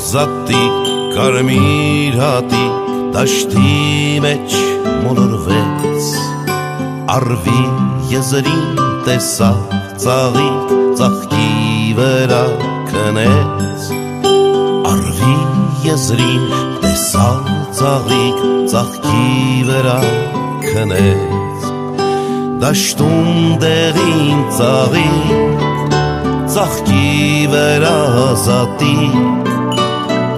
զատիկ կարմիր հատիկ դաշտի մեջ մոլորվեց արվի եզրին տեսավ ծաղիկ ծաղկի վրա քնեց արվի եզրին տեսավ ծաղիկ ծաղկի վրա քնեց դաշտում դեղին ծաղիկ ծաղկի վրա զատիկ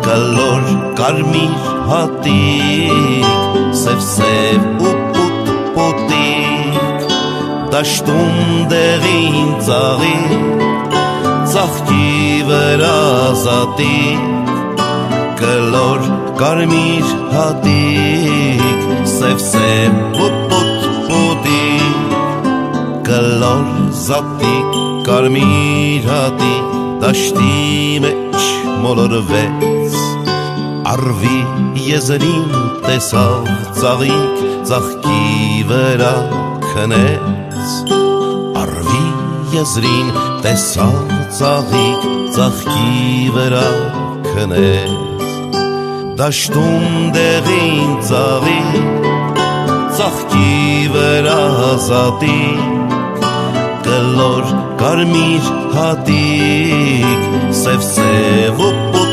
կլոր կարմիր հատիկ սև ու պուտ դաշտում դեղին ծաղիկ ծաղկի վրա զատիկ կլոր կարմիր հատիկ սև ու պուտիկ կլոր զատիկ կարմիր հատիկ դաշտի մեջ մոլորվեց արվի եզրին տեսավ ծաղիկ ծաղկի վրա քնեց արվի եզրին տեսավ ծաղիկ ծաղկի վրա քնեց դաշտում դեղին ծաղիկ ծաղկի վրա զատիկ կլոր կարմիր հատիկ սև ու պուտիկ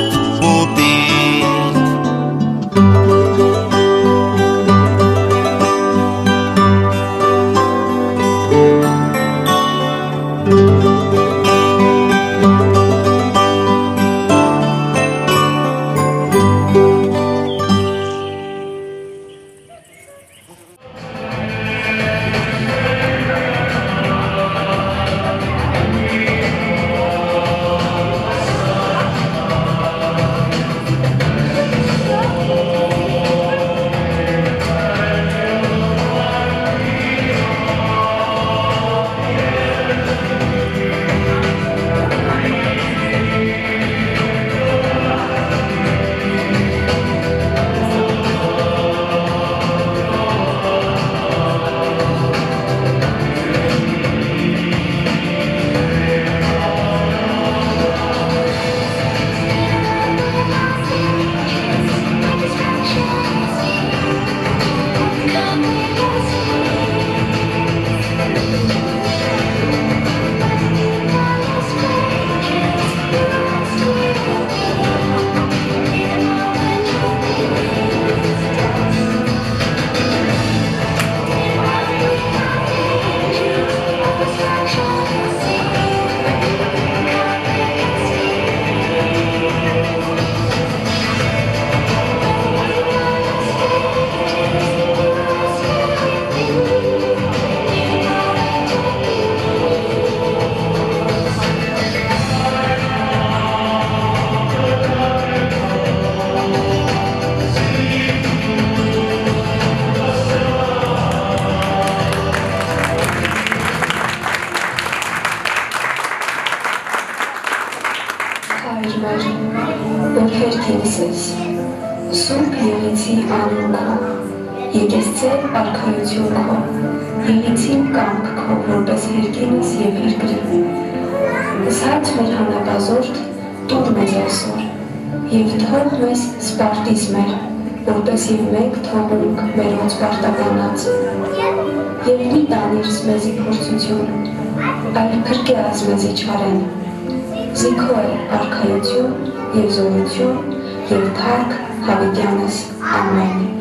Սուրբ եղեցի անուն քո, եկես ծեր արքայություն քո, եղեցին կամք քո, որպես հերկինս և երկրին։ Զհաց մեր հանապազորդ, տուր մեզ այսօր, և թող մեզ սպարտիս մեր, որպես և մեկ թողունք մերոց պարտականած։ Եվ մի տանիրս մեզի փորձություն, այլ փրկեազ մեզի չարեն։ Զիքո է արքայություն և զորություն և թարք հավիտյանս ամեն։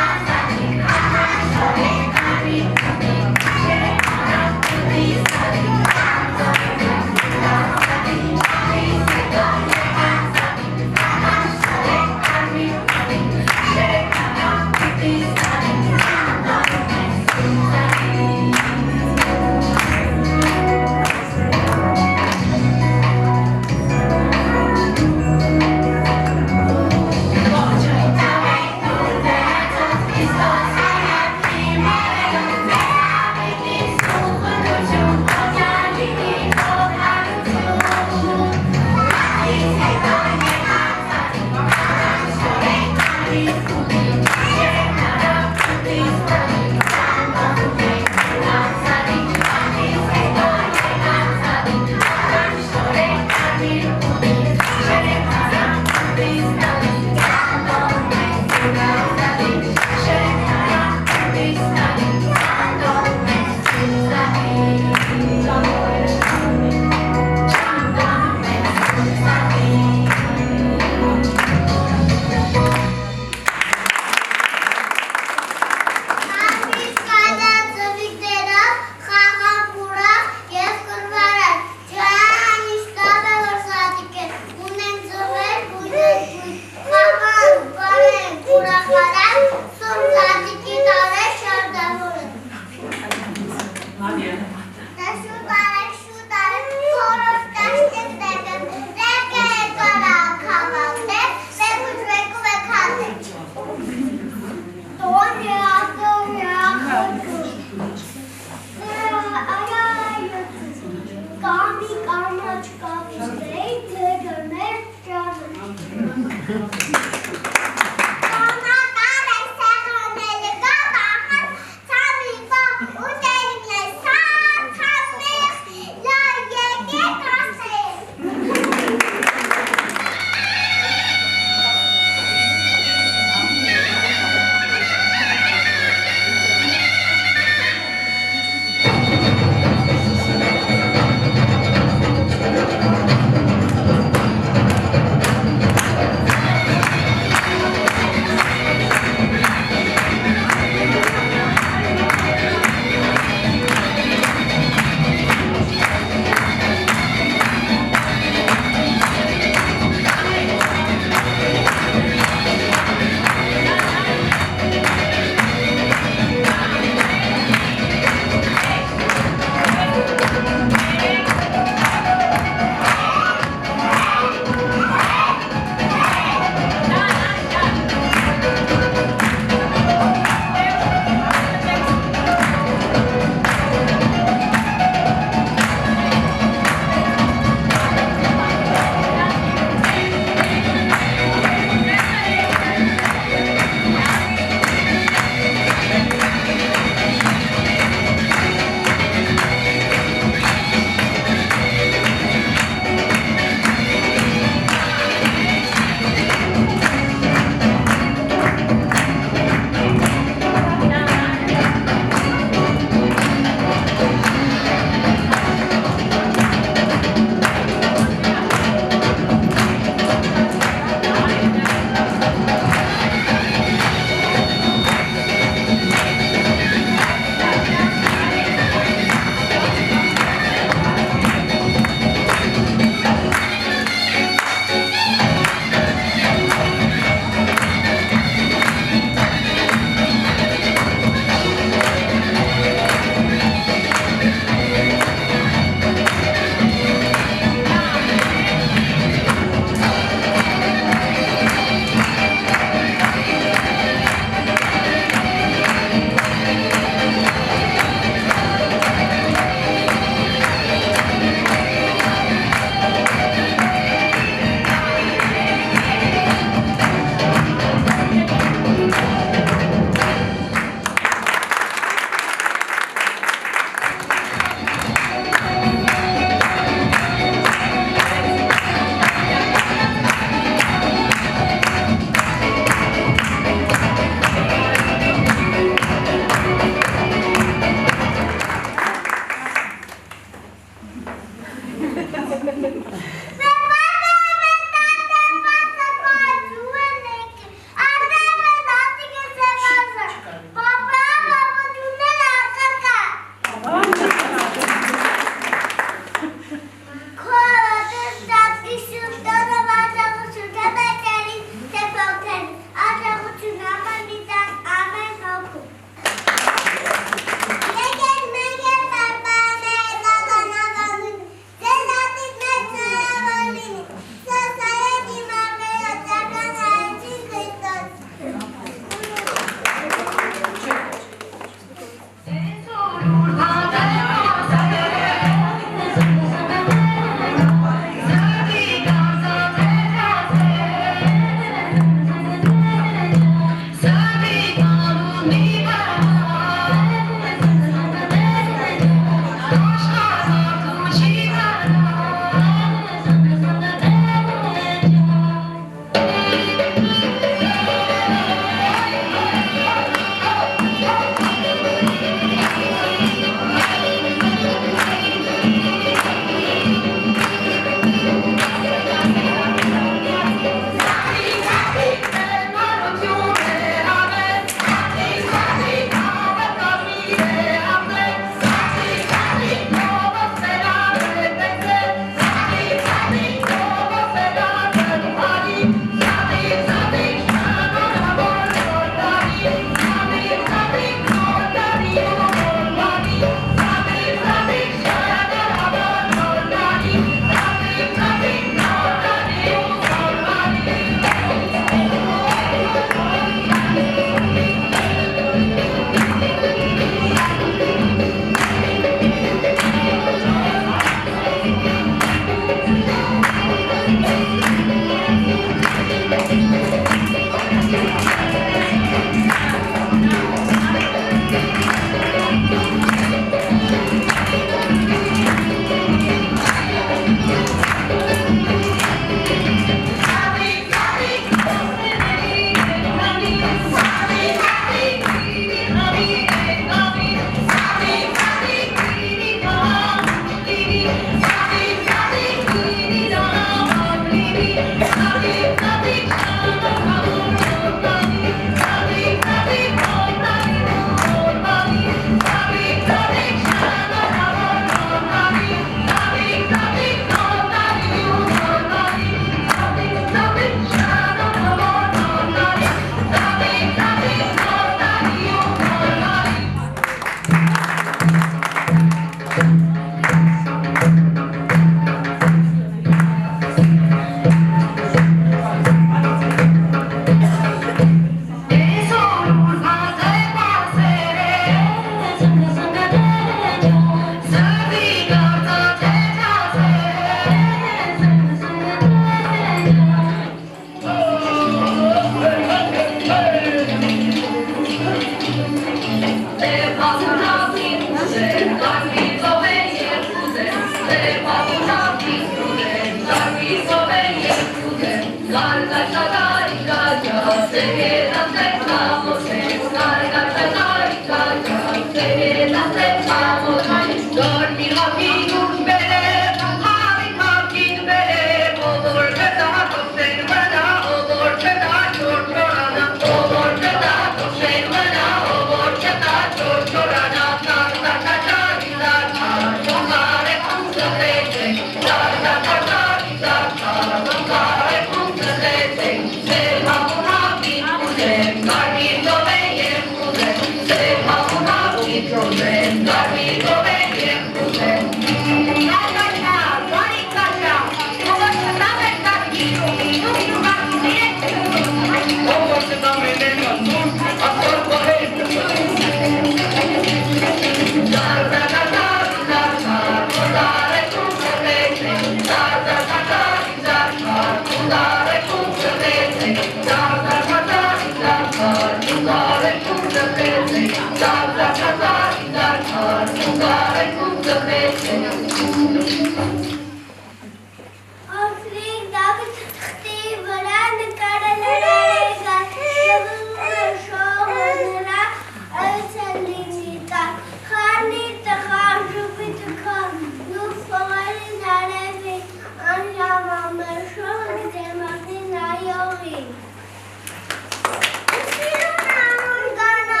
Սիրուն ամուն գանա,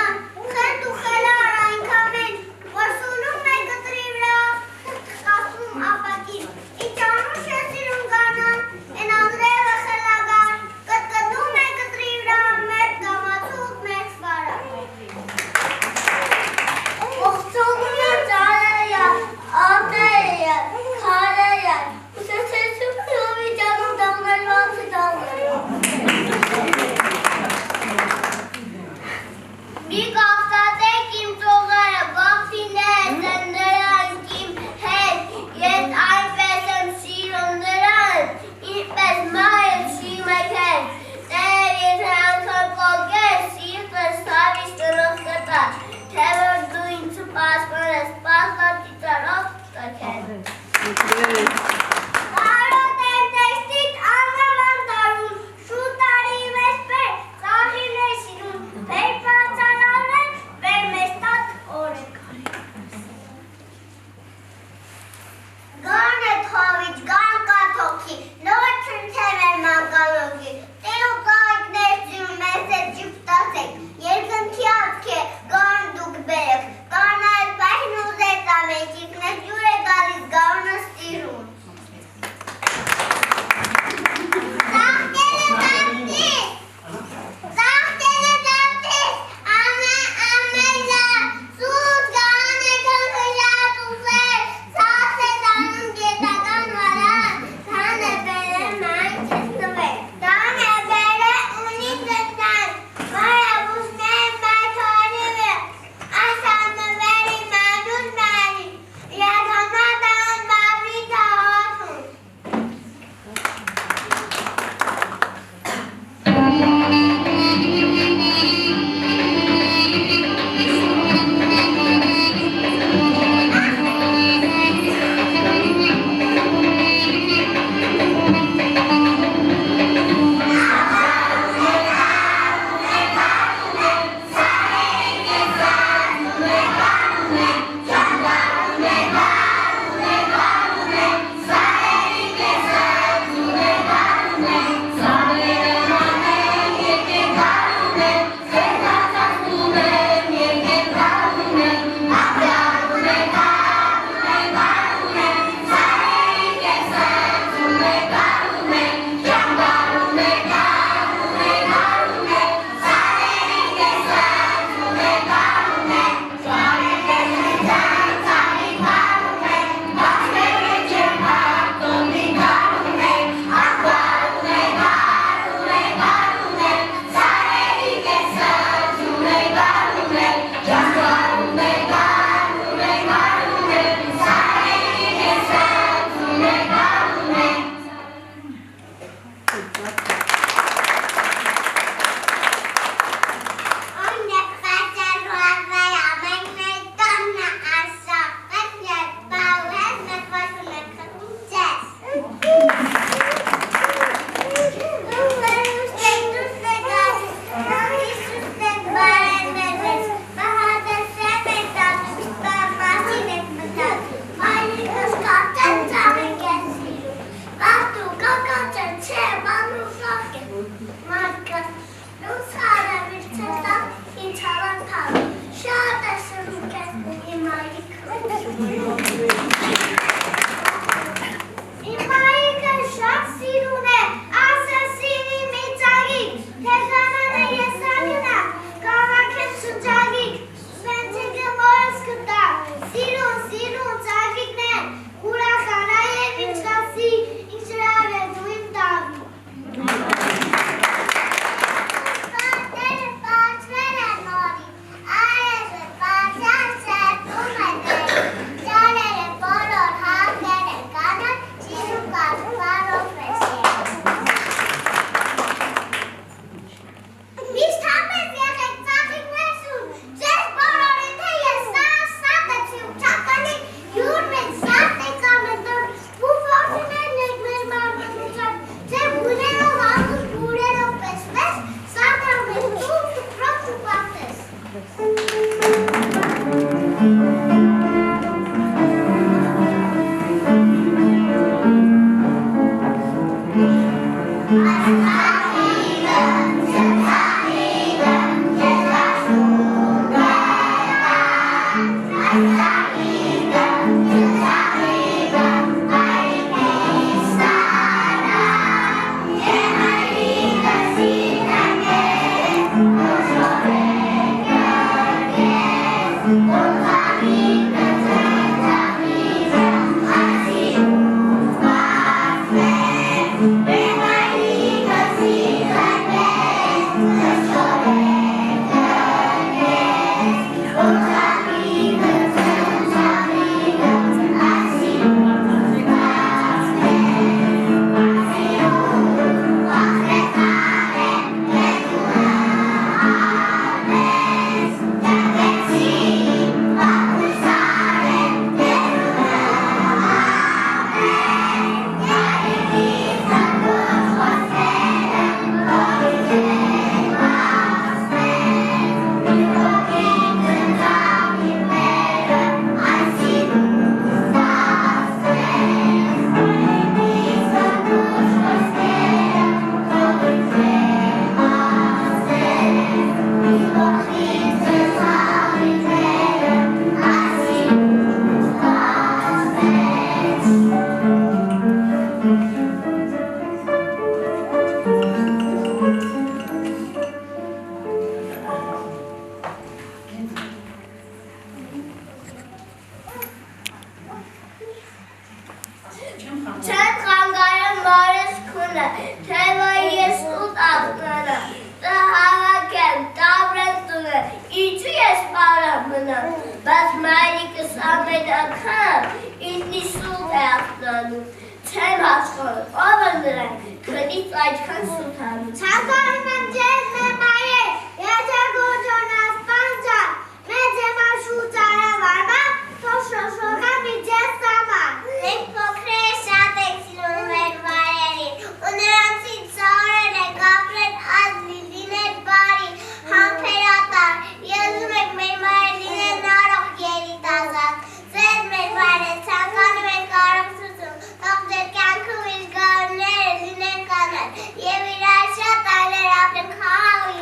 խետ ու խելար այնքամեն, որ սունում է գտրի Բայց մայրիկս ամեն անգամ ինձնի սուտ է ախտանում, չեմ հասկանում, ով է նրան, քնից այդքան սուտ անում։ Ցանկանում եմ ձեզ մեր մայր, եթե գոջոն ասպան ջան, մեծ եմաշուտ արավարմա, թող շոշողա մի ձեզ սամար։ Մենք փոքրերը շատ ենք սիրում մեր մայրերին, ու նրանցից ծորեն ենք ապրեն ազնի, լինեն բարի, համբերատար, ես ուզում ենք մեր մայր լինեն առող երիտասարդ, ձեր մեր մայրը ցանկանում ենք առողջություն, թող ձեր կյանքում իր գարունները լինեն կանաչ, և իրար շատ այլեր ապրեն խաղաղ ու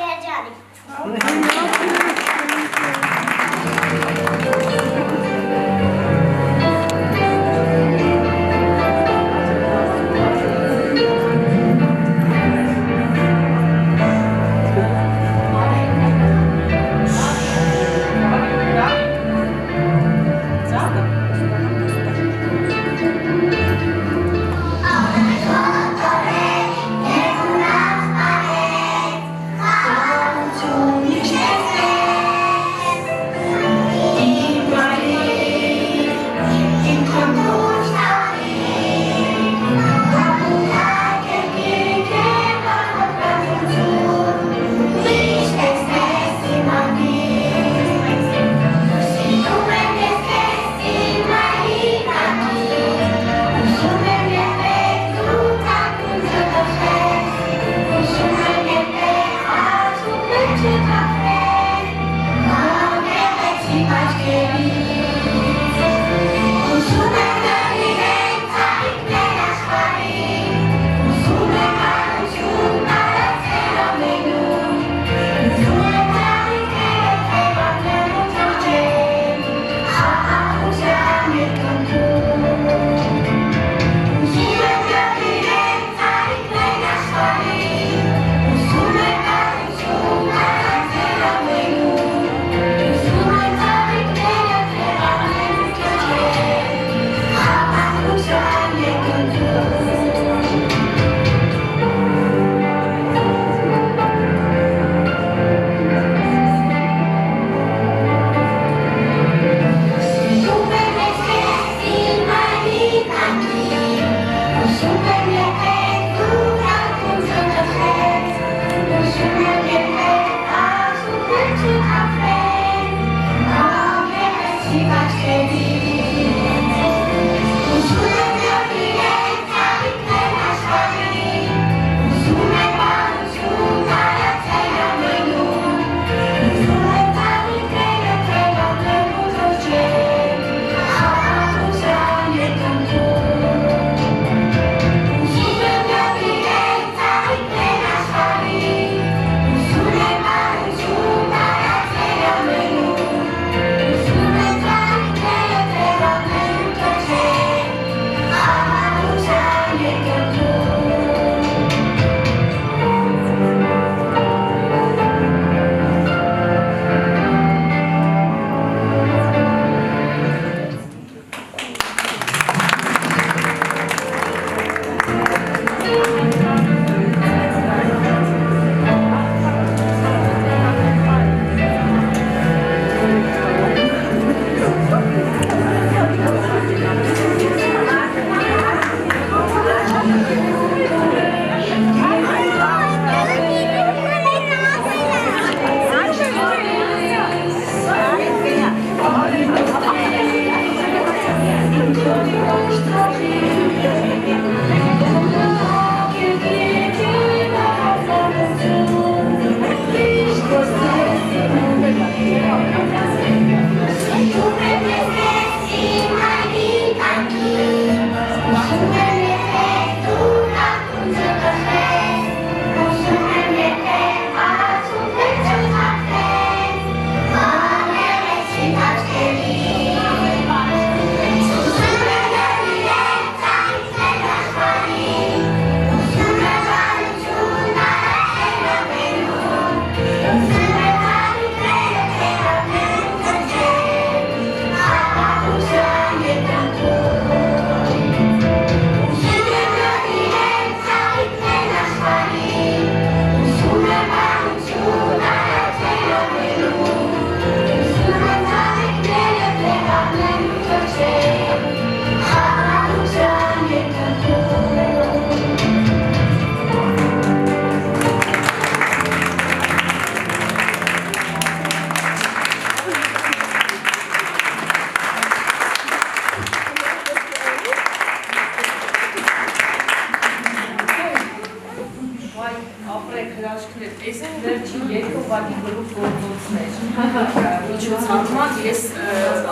միջոցառման ես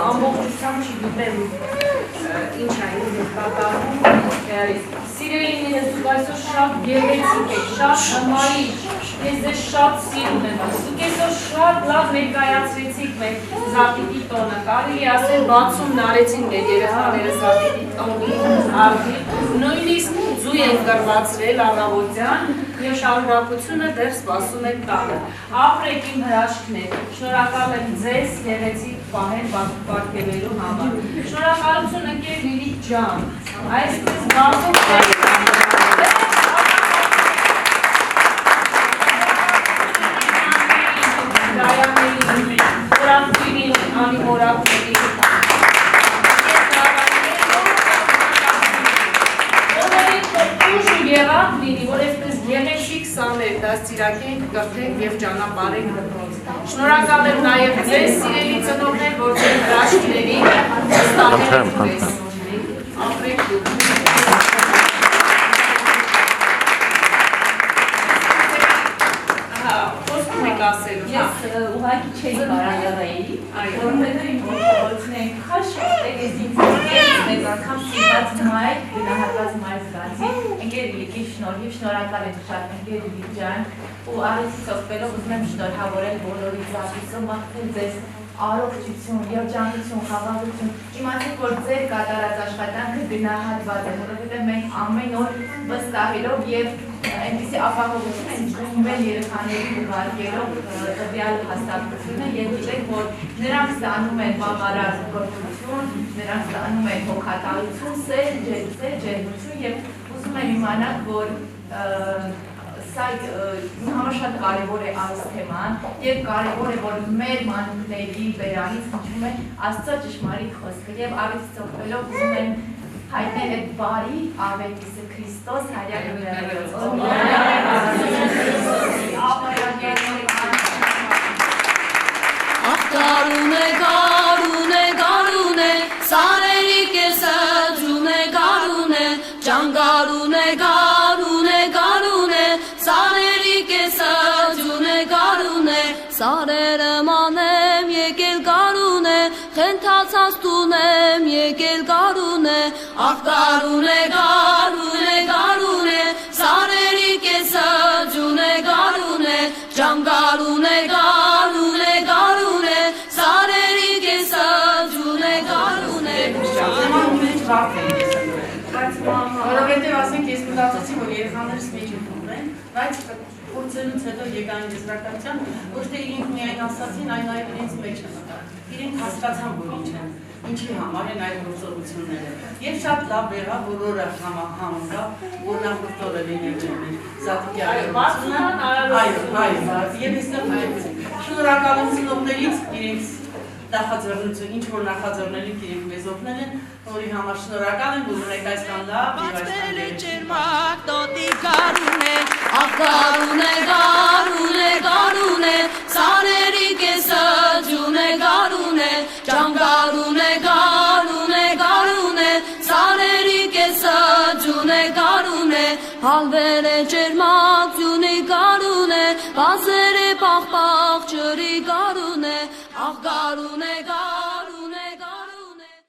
ամբողջությամբ չգիտեմ ինչ այն կատարում սիրելիներս դուք այսօր շատ գեղեցիկ եք, շատ հմայիչ, ես ձեզ շատ սիրում եմ, դուք այսօր շատ լավ ներկայացրեցիք մեր Զատիկի տոնը, կարելի ասել 60 արեցին մեր երեխաները Զատիկի տոնի արդիվ, նույնիսկ ձու են կրվածրել առավոտյան և շարունակությունը դեռ սպասում եք տանը։ Ապրեք իմ հրաշքներ, շնորհակալ եմ ձեզ գեղեցիկ պահել պատկերելու համար։ Շնորհակալություն ընկեր Լիլիթ ջան, այսպես բազում դաստիարակենք, կրթենք և ճանապարհենք դպրոց։ Շնորհակալ եմ նաև ձեզ սիրելի ծնողներ, որ ձեր հրաշքների վստահել եք մեզ։ Ապրեք դուք։ Խոսքում եք ասելու։ Ես ուղղակի չէի կարող եղեի, որովհետև իմ ողջունենք խաշտ ես ինձ մեկ անգամ սիրված մայր, գնահատված մայր զգացի, ընկեր Լիլիթի շնորհիվ շնորհակալ եմ շատ ընկեր Լիլիթ ջան, ու արեցից օգտվելով ուզում եմ շնորհավորել բոլորի Զատիկը, մաղթել ձեզ առողջություն, երջանկություն, խաղաղություն, իմացեք, որ ձեր կատարած աշխատանքը գնահատված է, որովհետև մենք ամեն օր վստահելով և այնպիսի ապահովություն ենք ունվել երեխաների ուղարկելով տվյալ հաստատությունը և գիտեք, որ նրանք ստանում են բավարար կրթություն, նրանք ստանում են հոգատարություն, սեր, ջերմություն և ուզում եմ իմանալ, որ սա համար շատ կարևոր է այս թեման և կարևոր է, որ մեր մանուկների բերանից հնչում է Աստծո ճշմարիտ խոսքը և առիթից օգտվելով ուզում եմ հայտնել այդ բարի Ավետիսը Քրիստոս Աղ գարուն է, սարերի կեսը ջուն է գարուն է, ջան գարուն է, սարերի կեսը ջուն է գարուն է, սարերը մանեմ եկել գարուն է, խենթացած տունեմ եկել գարուն է, աղ գարուն է, սարերի կեսը ջուն է գարուն է, ջան գարուն է, սարերի կեսը ջուն է գարուն է։ Որովհետև ասենք ես մտածեցի, որ երեխաներս մեջ են փոխվեն, բայց փորձելուց հետո եկան եզրակացության, ոչ թե իրենք միայն ասացին, այլ նաև իրենց մեջ են մտան։ Իրենք հասկացան, որ ինչի համար են այդ գործողությունները։ Եվ շատ լավ եղավ, որ օրը համոզավ, որ նախորդ օրը լինել էր Զատիկի արարողությունը։ Այո, եւ այստեղ շնորհակալ եմ ծնողներից իրենց նախաձեռնություն, ինչ որ նախաձեռնելիք իրենք մեզ օգնել են, որի համար շնորհակալ եմ, որ ունեք այսքան լավ եւ այսքան գարուն է, սարերի կեսը ջուն է գարուն է, ջան գարուն է, սարերի կեսը ջուն է գարուն է, հալվեր է ջերմակ ջունի գարուն է, բազեր է պաղ ջրի գարուն է, աղ գարուն է